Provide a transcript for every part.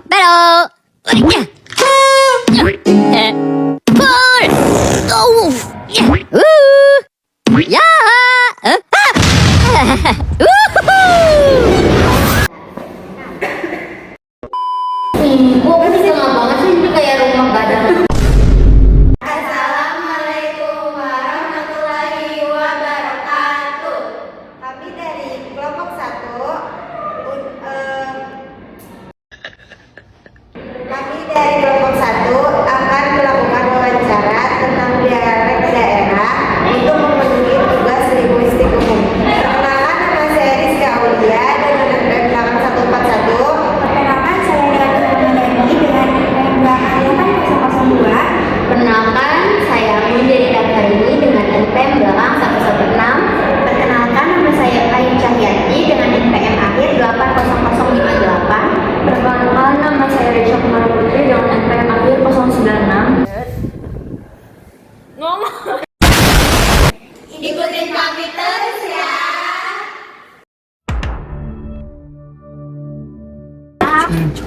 Pero. Pull. Oh. Ya. Gua kan bisa banget sih ini kayak rumah gadang. Assalamualaikum warahmatullahi wabarakatuh. Kami dari kelompok 1 akan melakukan wawancara tentang dialek daerah untuk memenuhi tugas linguistik umum. Perkenalkan, nama saya Rizka Aulia dengan NPM 8141. Perkenalkan, saya Ratu Pemendani dengan NPM 8002. Perkenalkan, saya Mundari Dakarini dengan NPM 116. Perkenalkan, nama saya Ayu Cahyati dengan NPM akhir 80058. Perkenalkan, nama saya Risha Kumara Putri dengan NPM akhir 096. Ikutin kami terus ya.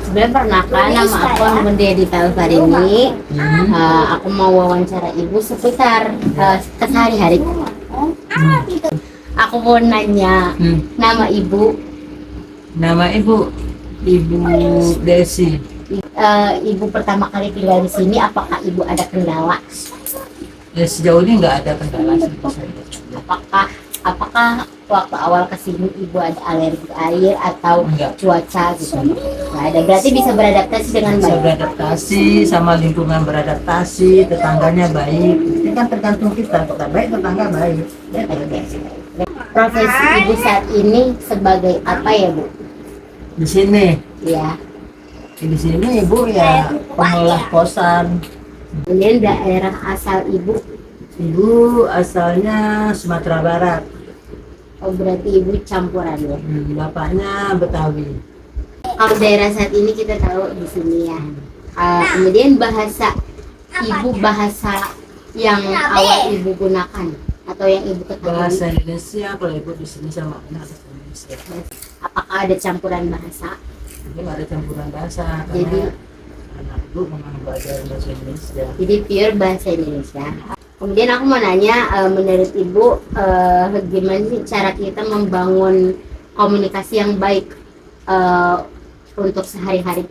Sebenarnya perkenalkan, nama aku Mundari Dakarini. Aku mau wawancara ibu seputar kesehari-hari. Aku mau nanya nama ibu. Nama ibu Desi. Ibu pertama kali tinggal di sini, apakah ibu ada kendala? Ya, sejauh ini nggak ada kendala sih. Apakah waktu awal kesini ibu ada alergi air atau Enggak. cuaca gitu? Nggak ada, berarti bisa beradaptasi dengan Bisa baik. beradaptasi sama lingkungan, beradaptasi, tetangganya baik. Itu kan tergantung kita, kita baik, tetangga baik. Ya, Profesi ibu saat ini sebagai apa ya bu? di sini, Ya, di sini ibu ya pengelola kosan. kemudian daerah asal ibu, Ibu asalnya Sumatera Barat, oh berarti ibu campuran ya. bapaknya Betawi. Kalau daerah saat ini kita tahu di sini ya. Kemudian bahasa ibu, bahasa yang awal ibu gunakan atau yang ibu ketahui, Bahasa Indonesia, kalau ibu di sini sama anak bahasa Indonesia. apakah ada campuran bahasa? Jadi nggak ada campuran bahasa. Jadi- Karena anak ibu memang belajar bahasa Indonesia. Jadi pure bahasa Indonesia. Kemudian aku mau nanya, menurut ibu gimana sih cara kita membangun komunikasi yang baik untuk sehari-hari?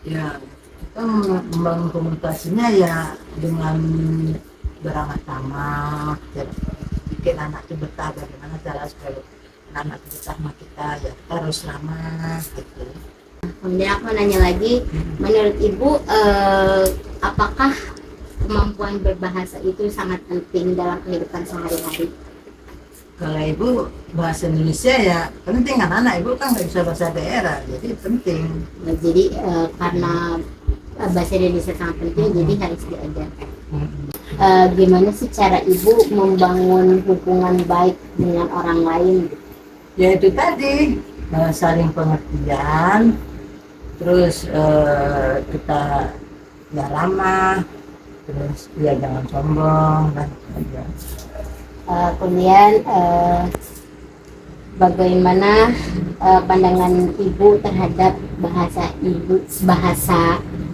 Ya, kita membangun komunikasinya ya dengan beramah tamah, ya, bikin anak itu betah. Bagaimana cara supaya anak itu betah sama kita, ya kita harus ramah gitu. Kemudian aku mau nanya lagi, menurut ibu apakah kemampuan berbahasa itu sangat penting dalam kehidupan sehari-hari? Kalau ibu bahasa Indonesia ya penting, kan anak ibu kan nggak bisa bahasa daerah, jadi penting. Nah, jadi karena bahasa Indonesia sangat penting, jadi harus diajarkan. Gimana sih cara ibu membangun hubungan baik dengan orang lain? Ya itu tadi, saling pengertian, terus kita ya ramah, terus ya jangan sombong dan sebagainya. Kemudian bagaimana pandangan ibu terhadap bahasa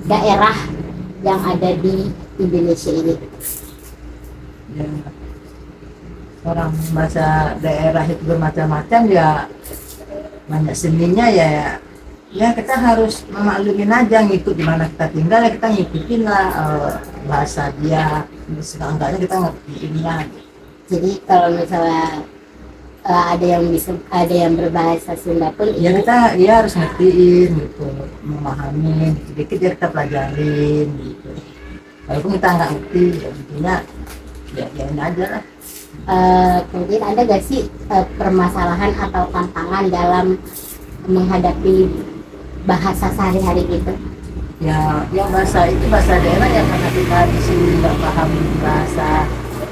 daerah yang ada di Indonesia ini? Ya, orang bahasa daerah itu bermacam-macam, ya banyak seninya, ya kita harus memaklumin aja, ngikut di mana kita tinggal ya kita ngikutin lah bahasa dia, seenggaknya kita ngertiin lah. Jadi kalau misalnya ada yang berbahasa Sunda pun Ya ibu kita ya harus ngertiin gitu, memahami sedikit ya kita pelajarin gitu. Walaupun kita nggak ngerti, ya intinya ya ini aja lah. kemudian ada gak sih permasalahan atau tantangan dalam menghadapi bahasa sehari-hari gitu? Ya yang bahasa itu bahasa daerah ya, karena kita di sini nggak paham bahasa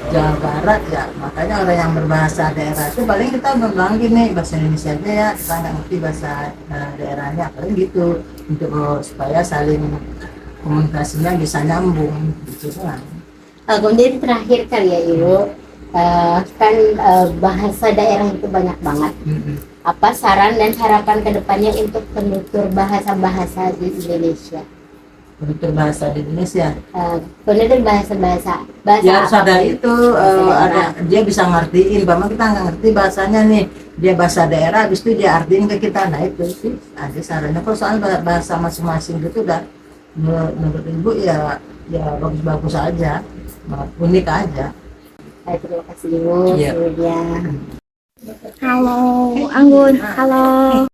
Jawa Barat ya, makanya orang yang berbahasa daerah itu paling kita bilang gini, bahasa Indonesia aja ya, kita nggak ngerti bahasa daerahnya, paling gitu, untuk supaya saling komunikasinya bisa nyambung gitu kan. Kemudian terakhir kali ya ibu, kan bahasa daerah itu banyak banget. apa saran dan harapan kedepannya untuk penutur bahasa-bahasa di Indonesia? Penutur bahasa di Indonesia. Penutur bahasa-bahasa Ya harus ada apapun. itu, Bahasa ada dia bisa ngertiin. Bama kita nggak ngerti bahasanya nih, dia bahasa daerah, habis itu dia artiin ke kita. Nah itu sih ada sarannya. Kalau soal bahasa masing-masing gitu udah menurut ibu ya bagus-bagus aja, unik aja. Baik, terima kasih Ibu. Iya. Sebelumnya. Halo, Anggun. Halo.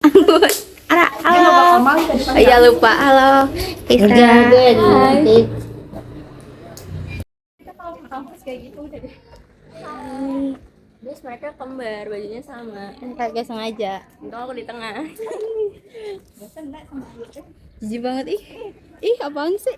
Anggun. Ara, halo. Iya lupa. Halo. Isra. Jagoan. Hai. Terus mereka kembar, bajunya sama. Kagak sengaja. Untung aku di tengah. Jijik banget ih. Ih, apaan sih?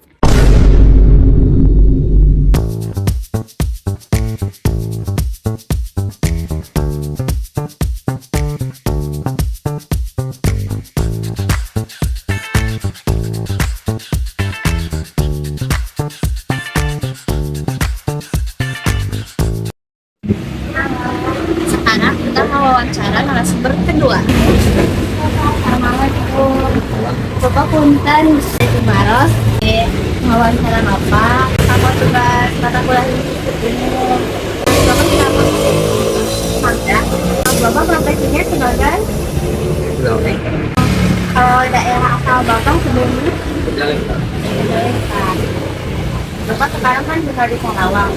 Sekarang kita mau wawancara narasumber kedua. Assalamualaikum. Bapak Punten dari Maros. Wawancara Bapak sama tugas mata kuliah umum. Bapak kenapa? Maka Bapak profesinya sebagai kalau daerah asal Bapak sebelumnya Majalengka. Bapak sekarang kan tinggal di Karawang.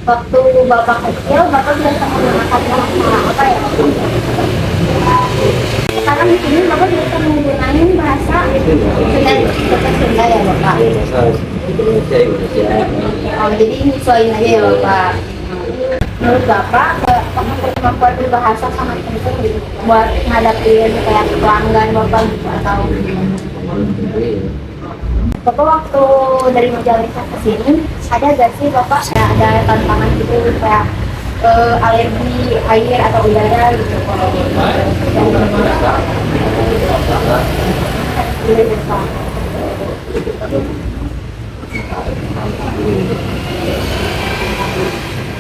Waktu Bapak kecil, Bapak biasa menggunakan bahasa apa ya? Sekarang di sini Bapak biasa menggunakan bahasa Sunda ya Bapak? Oh, jadi nyesuaiin aja ya Bapak. Menurut Bapak, kemampuan berbahasa sangat penting gitu buat ngadapin kayak pelanggan Bapak gitu atau Bapak waktu dari Majalengka ke sini ada gak sih Bapak ada tantangan gitu kayak alergi air atau udara gitu?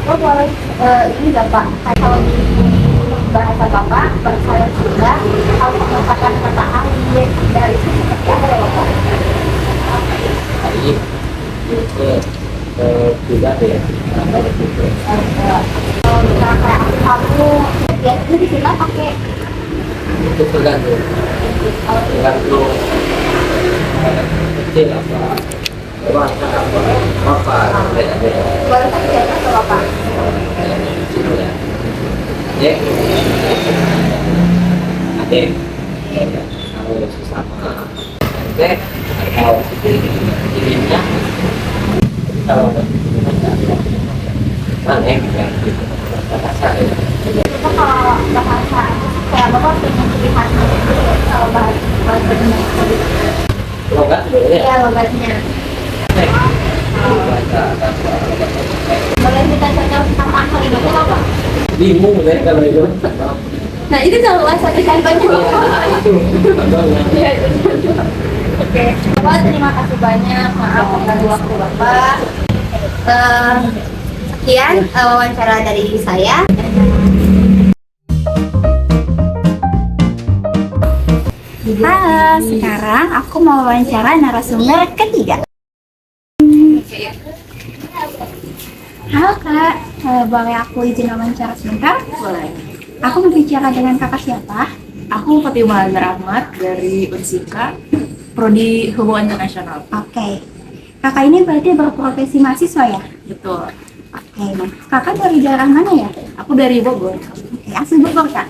Oh boleh ini Bapak kalau di bahasa Bapak bahasa Sunda kalau mengatakan kata air dari itu seperti apa ya Bapak? Tidak ya. Kalau misalnya kayak aku ya itu di sini pakai Itu tergantung kecil apa dewasa apa beda-beda boleh kasih contoh ke Bapak? kecil ya. Dek, adik, kalau sesama dek atau dirinya kalau mana ya bahasa ya. Itu kalau bahasa kayak Bapak punya pilihan kalau bahasa Indonesia Logat boleh ya. ya logatnya Dek, bahasa boleh kita contoh sama kalimatnya Bapak? bingung deh kalau itu. Nah itu kalau bahasa contohnya Bapak. Itu contohnya. Oke, Bapak terima kasih banyak maaf mengganggu waktu Bapak. Sekian wawancara dari saya. Halo, sekarang aku mau wawancara narasumber ketiga. Halo Kak, boleh aku izin wawancara sebentar? Boleh. Aku mau bicara dengan kakak siapa? Aku Fatimah Rahmat dari Unsika, Prodi Hubungan Internasional. Oke, kakak ini berarti berprofesi mahasiswa ya? Betul. Oke, nah kakak dari daerah mana ya? Aku dari Bogor. Oke, asli Bogor Kak?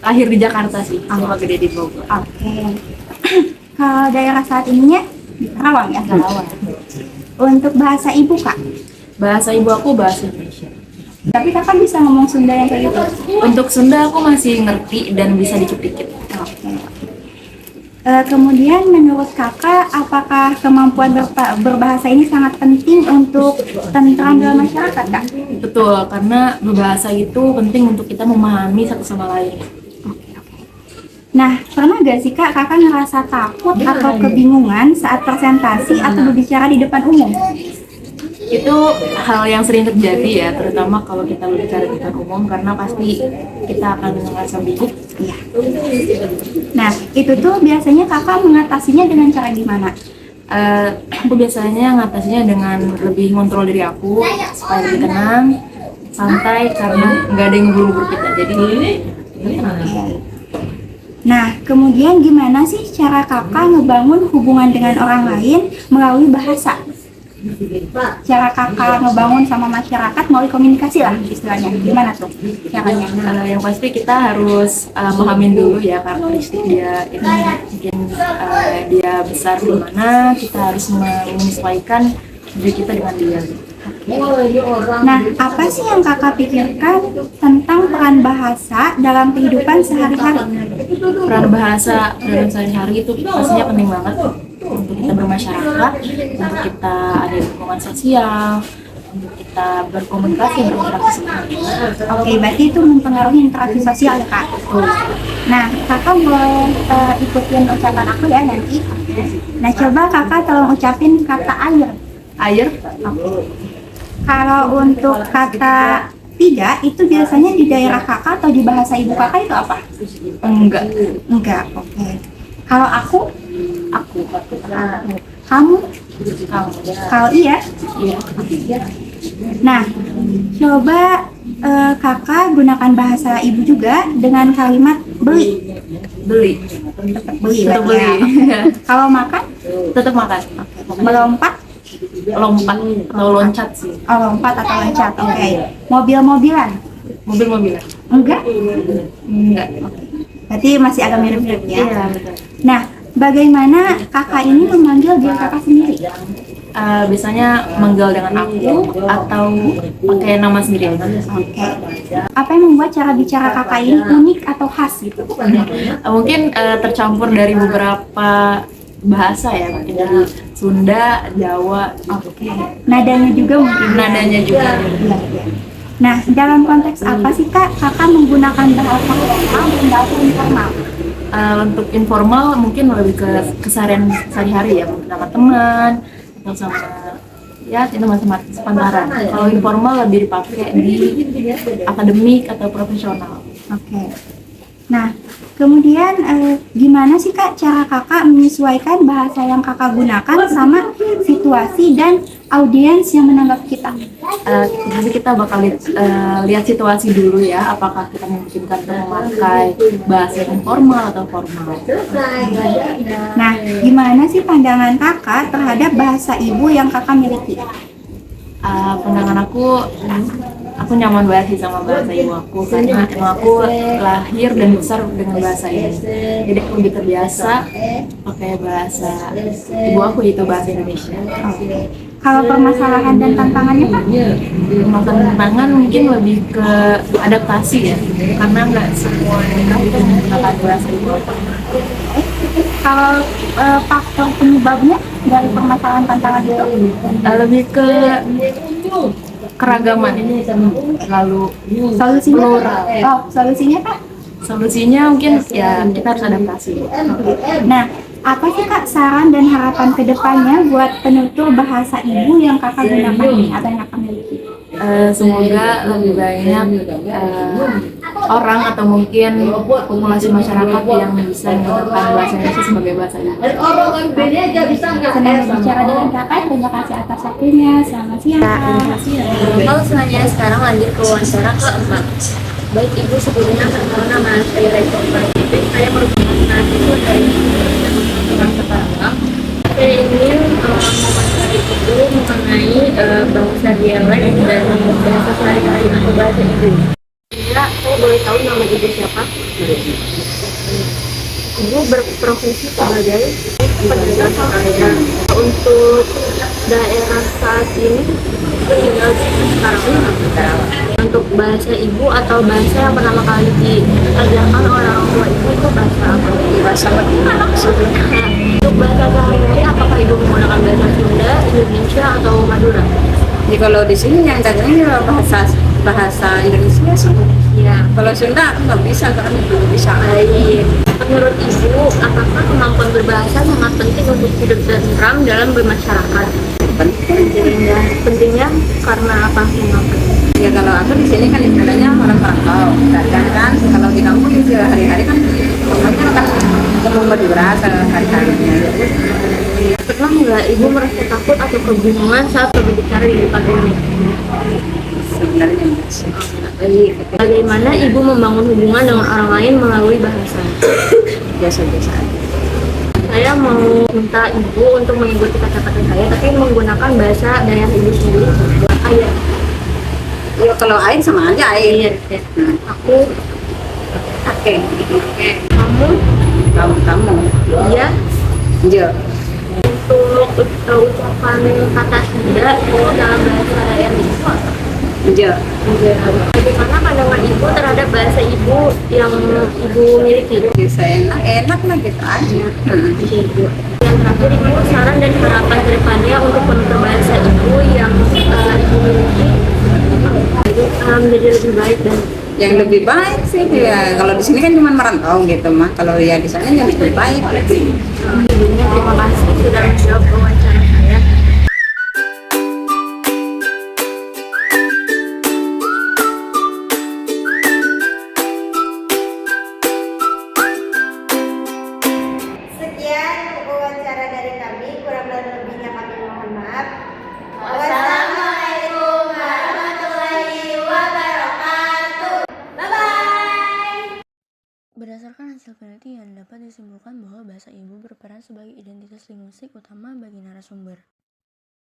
Lahir di Jakarta sih, cuma gede di Bogor. Oke. Kalau daerah saat ininya di Karawang ya? Karawang. Untuk bahasa ibu Kak? Bahasa ibu aku bahasa Indonesia. Tapi kakak bisa ngomong Sunda yang kayak gitu? Untuk Sunda aku masih ngerti dan bisa dikit-dikit. Oke. Kemudian menurut kakak, apakah kemampuan berbahasa ini sangat penting untuk tentram dalam masyarakat Kak? Betul, karena berbahasa itu penting untuk kita memahami satu sama lain. Nah, pernah gak sih Kak, kakak ngerasa takut atau kebingungan saat presentasi atau berbicara di depan umum? Itu hal yang sering terjadi ya, terutama kalau kita berbicara di depan umum, karena pasti kita akan merasa gugup. Iya. Nah, itu tuh biasanya kakak mengatasinya dengan cara gimana? Aku biasanya ngatasinya dengan lebih ngontrol diri aku supaya lebih tenang, santai, karena nggak ada yang buru-buru kita. Jadi tenang. Nah, kemudian gimana sih cara kakak ngebangun hubungan dengan orang lain melalui bahasa? Cara kakak ngebangun sama masyarakat melalui komunikasi lah istilahnya. Gimana tuh caranya? Yang pasti kita harus memahamin dulu ya karakteristik dia ini, mungkin dia besar di mana, kita harus menyesuaikan diri kita dengan dia. Nah, apa sih yang kakak pikirkan tentang peran bahasa dalam kehidupan sehari-hari? Peran bahasa dalam sehari-hari itu pastinya penting banget untuk kita bermasyarakat, untuk kita ada di lingkungan sosial, untuk kita berkomunikasi, berinteraksi sama orang. Oke, berarti itu mempengaruhi interaksi sosial ya kak? Nah, kakak boleh ikutin ucapan aku ya nanti. Nah, coba kakak tolong ucapin kata air. Air, Kalau untuk kata tidak, itu biasanya di daerah kakak atau di bahasa ibu kakak itu apa? enggak, Enggak, oke. Kalau aku, aku, kamu, kamu, kalau iya. iya, Nah, coba kakak gunakan bahasa ibu juga dengan kalimat beli. beli, Tetap beli tetap berarti ya. beli, Kalau makan, tetap makan, melompat, lompat atau loncat sih, lompat atau loncat. Oke. Mobil-mobilan, mobil-mobilan, enggak? enggak, Berarti masih agak mirip-mirip ya. iya betul. Nah, bagaimana kakak ini memanggil diri kakak sendiri? Biasanya manggil dengan aku atau pakai nama sendiri. Oke. Apa yang membuat cara bicara kakak ini unik atau khas gitu? Mungkin tercampur dari beberapa bahasa ya, mungkin dari Sunda, Jawa, Nadanya juga mungkin. nadanya juga. Iya, iya. Nah, dalam konteks apa sih kak kakak menggunakan bahasa formal dan bahasa informal? Untuk informal mungkin lebih ke keseharian sehari-hari ya, mungkin sama teman atau sama ya teman-teman sepantaran. Kalau informal lebih dipakai di akademik atau profesional. Oke. Nah, kemudian gimana sih kak cara kakak menyesuaikan bahasa yang kakak gunakan sama situasi dan audiens yang menanggap kita? Nanti kita bakal lihat situasi dulu ya, apakah kita memungkinkan untuk memakai bahasa yang informal atau formal. Nah, gimana sih pandangan kakak terhadap bahasa ibu yang kakak miliki? Pandangan aku nyaman banget sih sama bahasa ibu aku, karena emang aku lahir dan besar dengan bahasa ini. Jadi aku lebih terbiasa pakai bahasa ibu aku, itu bahasa Indonesia. Kalau permasalahan dan tantangannya kak? Tantangan mungkin lebih ke adaptasi ya, karena nggak semua daerah itu menggunakan bahasa ibu. Kalau faktor penyebabnya dari permasalahan tantangan itu? Lebih ke keragaman, lalu Solusinya? plural. Oh, solusinya kak? Solusinya mungkin ya kita harus adaptasi. Nah, apa sih kak saran dan harapan kedepannya buat penutur bahasa ibu yang kakak gunakan ini atau yang kakak miliki? Semoga lebih banyak orang atau mungkin populasi masyarakat yang bisa menggunakan bahasa Indonesia sebagai bahasa ibu. Senang berbicara dengan kakak, terima kasih atas waktunya, selamat siang kak. Kalau selanjutnya sekarang lanjut ke wawancara keempat. Baik ibu, sebelumnya perkenalkan nama saya Rachel Prasetya. Saya merupakan mahasiswa dari Universitas Semarang. Saya ingin mewawancari ibu mengenai bangsa dialek dan bahasa sehari-hari atau bahasa ibu. Kira saya boleh tahu nama ibu siapa? Ibu berprofesi sebagai pendidik olahraga. Untuk daerah saat ini tinggal sekarang. Untuk bahasa ibu atau bahasa yang pertama kali diajarkan orang tua ibu itu bahasa apa? Bahasa Sunda. Untuk bahasa sehari-hari apakah ibu menggunakan bahasa Sunda, Indonesia atau Madura? Jadi kalau di sini yang dagangnya bahasa Indonesia sih. Ya. Kalau Sunda nggak bisa kan, belum bisa. Baik. Menurut Ibu, apakah kemampuan berbahasa sangat penting untuk hidup tentram dalam bermasyarakat? Pentingnya karena apa? Mengapa? Ya kalau aku di sini kan istilahnya orang perantau, kadang kan kalau di kampung itu hari-hari kan pokoknya kan ketemu Madura hari-harinya. Pernah nggak Ibu merasa takut atau kebingungan saat berbicara di depan umum? Sebenarnya enggak sih. Baik. Bagaimana Ibu membangun hubungan dengan orang lain melalui bahasa? Biasa-biasa aja. Saya mau minta Ibu untuk mengikuti kata-kata saya, tapi menggunakan bahasa daerah Ibu sendiri. Ayah. Ya kalau air sama aja air. Aku. Oke. Kamu. Kamu. Iya. Iya. Untuk ucapan kata tidak itu dalam bahasa daerah Ibu. Iya. Bagaimana pandangan Ibu terhadap bahasa Ibu yang Ibu miliki? Bisa enak lah gitu aja. Yang terakhir Ibu, saran dan harapan kedepannya untuk penutur bahasa Ibu yang Ibu miliki menjadi lebih baik dan Yang lebih baik sih ya kalau di sini kan cuma merantau gitu mah. Kalau ya di sana yang lebih baik. Ibunya terima kasih sudah menjawab wawancara saya. Sekian wawancara dari kami, kurang dan lebihnya kami mohon maaf. Wassalamualaikum warahmatullahi wabarakatuh. Bye-bye. Berdasarkan hasil penelitian, dapat disimpulkan bahwa bahasa ibu berperan sebagai identitas linguistik utama bagi narasumber.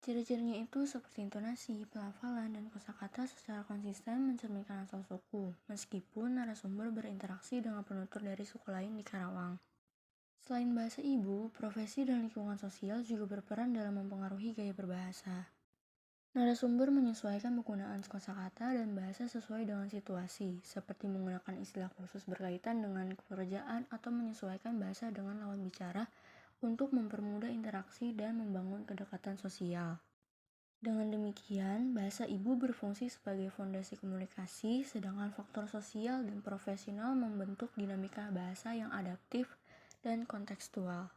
Ciri-cirinya itu seperti intonasi, pelafalan, dan kosakata secara konsisten mencerminkan asal suku, meskipun narasumber berinteraksi dengan penutur dari suku lain di Karawang. Selain bahasa ibu, profesi dan lingkungan sosial juga berperan dalam mempengaruhi gaya berbahasa. Narasumber menyesuaikan penggunaan kosakata dan bahasa sesuai dengan situasi, seperti menggunakan istilah khusus berkaitan dengan pekerjaan atau menyesuaikan bahasa dengan lawan bicara untuk mempermudah interaksi dan membangun kedekatan sosial. Dengan demikian, bahasa ibu berfungsi sebagai fondasi komunikasi, sedangkan faktor sosial dan profesional membentuk dinamika bahasa yang adaptif dan kontekstual.